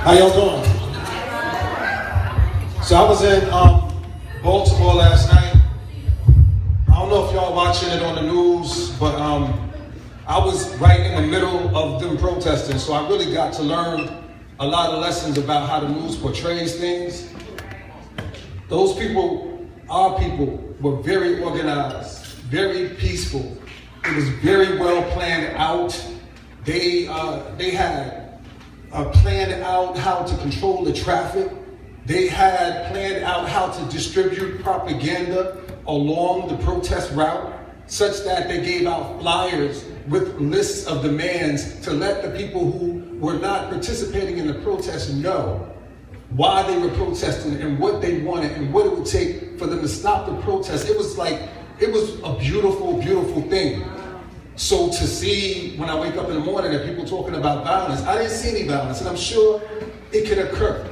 How y'all doing? So I was in Baltimore last night. I don't know if y'all watching it on the news, but I was right in the middle of them protesting, so I really got to learn a lot of lessons about how the news portrays things. Those people, our people, were very organized, very peaceful. It was very well planned out. They had planned out how to control the traffic. They had planned out how to distribute propaganda along the protest route, such that they gave out flyers with lists of demands to let the people who were not participating in the protest know why they were protesting and what they wanted and what it would take for them to stop the protest. It was a beautiful, beautiful thing. So to see when I wake up in the morning that people talking about violence, I didn't see any violence, and I'm sure it could occur.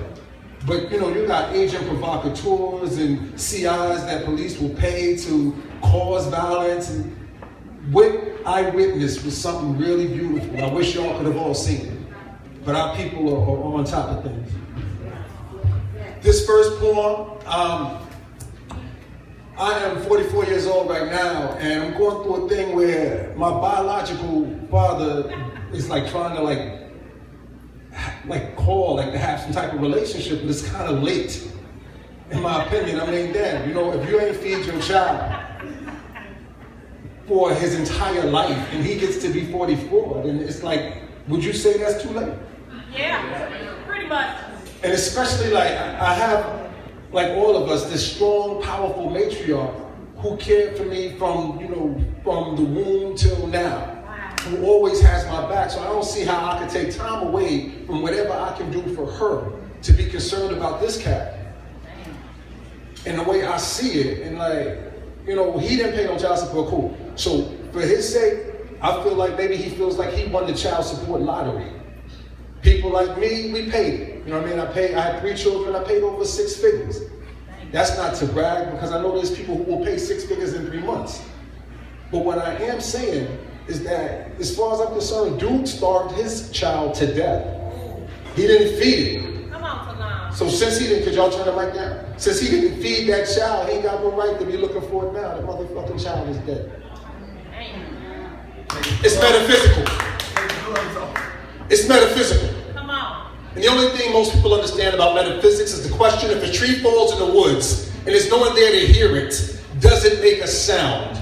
But you got agent provocateurs and CIs that police will pay to cause violence. And what I witnessed was something really beautiful. I wish y'all could have all seen it. But our people are on top of things. This first poem, I am 44 years old right now, and I'm going through a thing where my biological father is trying to call, to have some type of relationship, but it's kind of late, in my opinion. I mean, damn, if you ain't feed your child for his entire life, and he gets to be 44, then it's would you say that's too late? Yeah, pretty much. And especially I have, all of us, this strong, powerful matriarch who cared for me from the womb till now, who always has my back. So I don't see how I could take time away from whatever I can do for her to be concerned about this cat. And the way I see it, and he didn't pay no child support, cool. So for his sake, I feel like maybe he feels like he won the child support lottery. People like me, we paid it. You know what I mean? I had 3 children, I paid over 6 figures. That's not to brag, because I know there's people who will pay 6 figures in 3 months. But what I am saying is that, as far as I'm concerned, dude starved his child to death. He didn't feed it. Come on, Taalam. So since he didn't, could y'all turn it right down? Since he didn't feed that child, he ain't got no right to be looking for it now. The motherfucking child is dead. It's metaphysical. It's metaphysical. Come on. And the only thing most people understand about metaphysics is the question: if a tree falls in the woods and there's no one there to hear it, does it make a sound?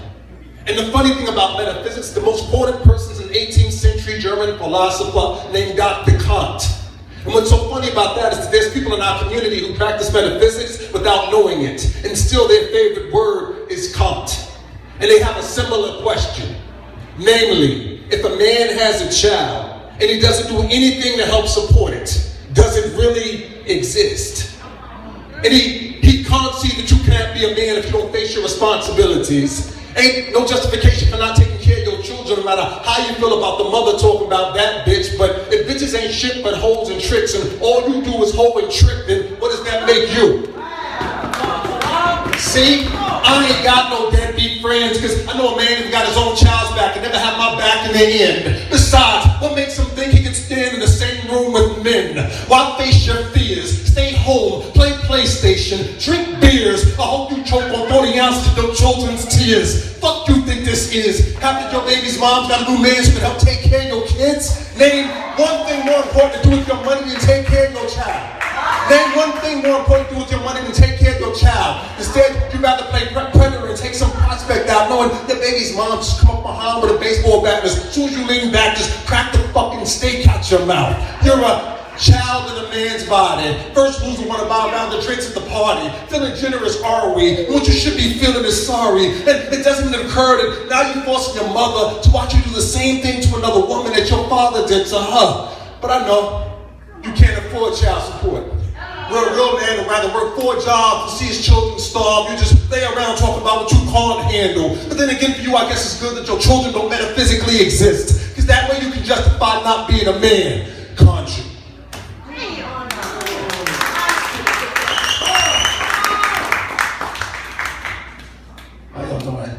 And the funny thing about metaphysics, the most quoted person is an 18th century German philosopher named Dr. Kant. And what's so funny about that is that there's people in our community who practice metaphysics without knowing it, and still their favorite word is Kant. And they have a similar question. Namely, if a man has a child and he doesn't do anything to help support it, does it really exist? And he can't see that you can't be a man if you don't face your responsibilities. Ain't no justification for not taking care of your children, no matter how you feel about the mother talking about that bitch. But if bitches ain't shit but hoes and tricks, and all you do is hoe and trick, then what does that make you? See, I ain't got no deadbeat friends, because I know a man who got his own child's back and never had my back in the end. Besides, what makes him think he can stand in the same room with men? Why face your fears? Stay home, play PlayStation, drink beers. I hope you choke on 40 ounces of your children's tears. Fuck you think this is? Half of your baby's mom's got a new man who can help take care of your kids? Name one thing more important to do with your money than take care of your child. Name one thing more important to do with your money than take care of your child. Instead, you'd rather play predator and take some prospect out, knowing your baby's mom just come up behind with a baseball bat, and as soon as you lean back, just crack the fucking steak out your mouth. You're a child in a man's body. First loser want to buy around the drinks at the party. Feeling generous, are we? What you should be feeling is sorry. And it doesn't even occur that now you're forcing your mother to watch you do the same thing to another woman that your father did to her. But I know you can't afford child support. Where a real man would rather work 4 jobs to see his children starve. You just lay around talking about what you can't handle. But then again, for you, I guess it's good that your children don't metaphysically exist, because that way you can justify not being a man, can't you? How y'all doing?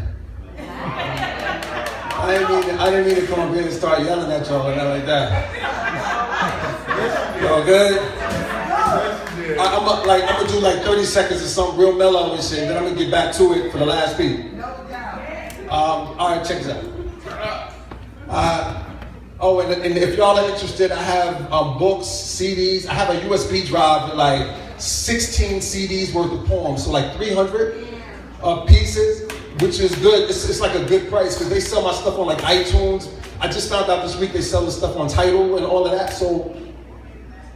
I didn't mean to come up here and start yelling at y'all or nothing like that. Y'all good? I'm gonna do like 30 seconds of something real mellow and shit, and then I'm gonna get back to it for the last beat. All right, check this out. And if y'all are interested, I have books, CDs. I have a USB drive with like 16 CDs worth of poems, so like 300 pieces, which is good. It's like a good price because they sell my stuff on like iTunes. I just found out this week they sell the stuff on Tidal and all of that, so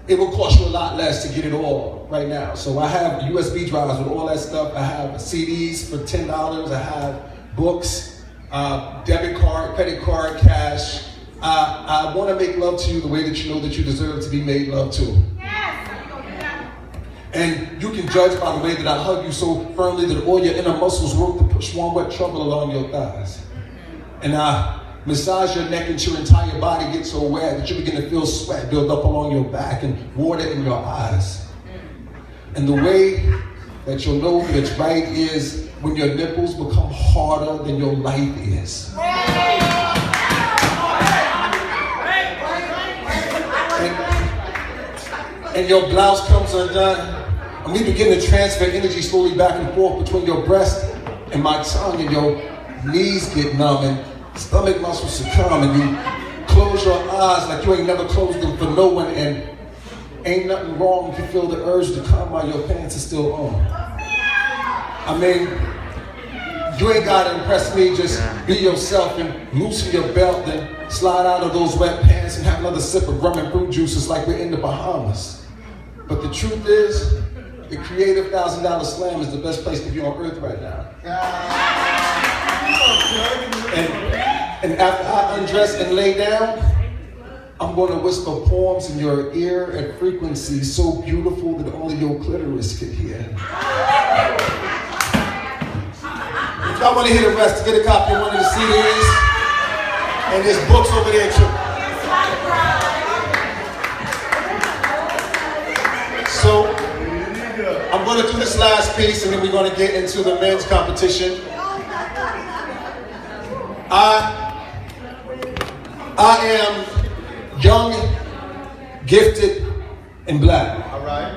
it will cost you a lot less to get it all right now. So I have USB drives with all that stuff. I have CDs for $10. I have books, debit card, credit card, cash. I want to make love to you the way that you know that you deserve to be made love to. And you can judge by the way that I hug you so firmly that all your inner muscles work to push warm, wet trouble along your thighs. And I massage your neck until your entire body gets so wet that you begin to feel sweat build up along your back and water in your eyes. And the way that you'll know that it's right is when your nipples become harder than your life is. And your blouse comes undone, and we begin to transfer energy slowly back and forth between your breast and my tongue, and your knees get numb, and stomach muscles succumb, and you close your eyes like you ain't never closed them for no one, and ain't nothing wrong if you feel the urge to come while your pants are still on. I mean, you ain't gotta impress me, just be yourself and loosen your belt, then slide out of those wet pants and have another sip of rum and fruit juices like we're in the Bahamas. But the truth is, the creative $1,000 slam is the best place to be on earth right now. And after I undress and lay down, I'm going to whisper poems in your ear at frequencies so beautiful that only your clitoris could hear. If y'all want to hear the rest, get a copy of one of the CDs, and there's books over there too. So, I'm going to do this last piece and then we're going to get into the men's competition. I am young, gifted, and black. All right.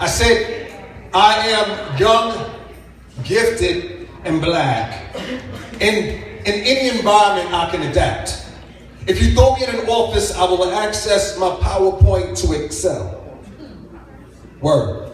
I said, I am young, gifted, and black. In any environment, I can adapt. If you throw me in an office, I will access my PowerPoint to excel. Word.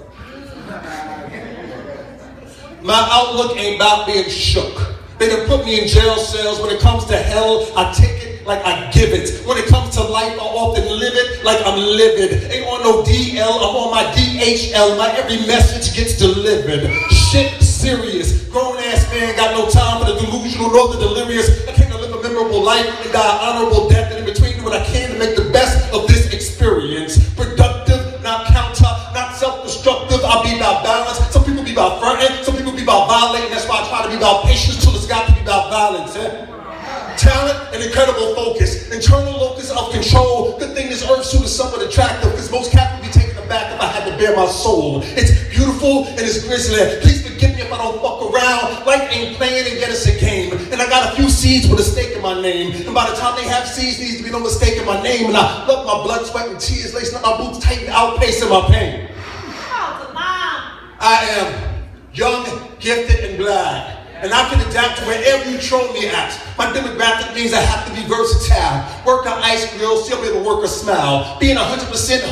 My outlook ain't about being shook. They done put me in jail cells. When it comes to hell, I take it like I give it. When it comes to life, I often live it like I'm livid. Ain't on no DL, I'm on my DHL. My every message gets delivered. Shit serious. Grown-ass man got no time for the delusional nor the delirious. I came to live a memorable life and die an honorable death. And in between, do what I can to make the best of this experience. Productive, not counter, not self-destructive. I'll be about balance. Some people be about fronting. Some people be about violating. That's why I try to be about patience till it's got to be about violence. Talent and incredible focus. Internal locus of control. Good thing this earth suit is somewhat attractive because most cats would be taken aback if I had to bare my soul. It's beautiful and it's grisly. Please forgive me if I don't fuck around. Life ain't playing and get us a game. And I got a few seeds with a stake in my name. And by the time they have seeds, needs to be no mistake in my name. And I love my blood, sweat, and tears, lacing up my boots tight and outpacing my pain. I am young, gifted, and black. And I can adapt to wherever you throw me at. My demographic means I have to be versatile. Work on ice grills, still be able to work a smile. Being 100%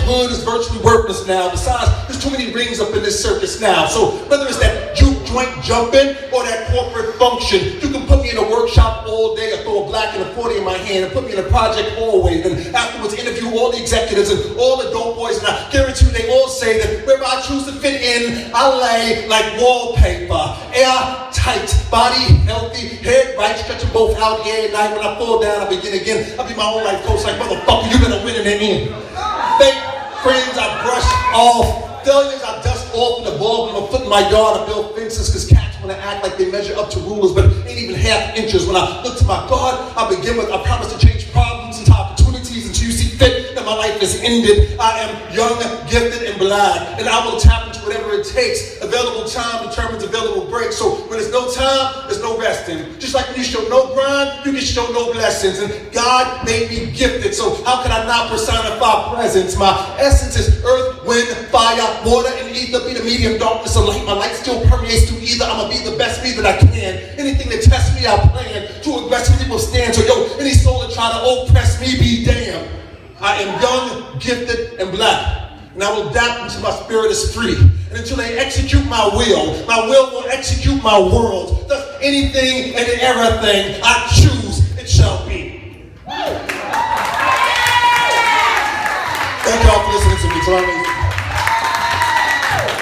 hood is virtually worthless now. Besides, there's too many rings up in this circus now. So whether it's that juke joint jumping or that corporate function, you can put me in a workshop all day or throw a black and a 40 in my hand and put me in a project always. And afterwards interview all the executives and all the dope boys. And I guarantee you they all say that wherever I choose to fit in, I lay like wallpaper. Air tight, body healthy, head right, stretching both out here at night. When I fall down, I begin again. I'll be my own life coach like, motherfucker, you better win in the end. Fake friends, I brush off. Failures, I dust off in the ball with my foot in my yard. I build fences because cats want to act like they measure up to rulers, but ain't even half inches. When I look to my God, I begin with, I promise to change problems into opportunities until you see fit that my life is ended. I am young, gifted, and black, and I will tap into whatever it takes. Available time determines available break. So when there's no time, there's no resting. Just like when you show no grind, you can show no blessings. And God made me gifted, so how can I not personify presence? My essence is earth, wind, fire, water, and ether. Be the medium, darkness, or light. My light still permeates through either. I'ma be the best me that I can. Anything that tests me, I plan to aggressively withstand. So yo, any soul that try to oppress me, be damned. I am young, gifted, and black, and I will adapt until my spirit is free. And until they execute my will execute my world. Thus, anything and everything I choose, it shall be. Thank y'all for listening to me. Taalam Acey.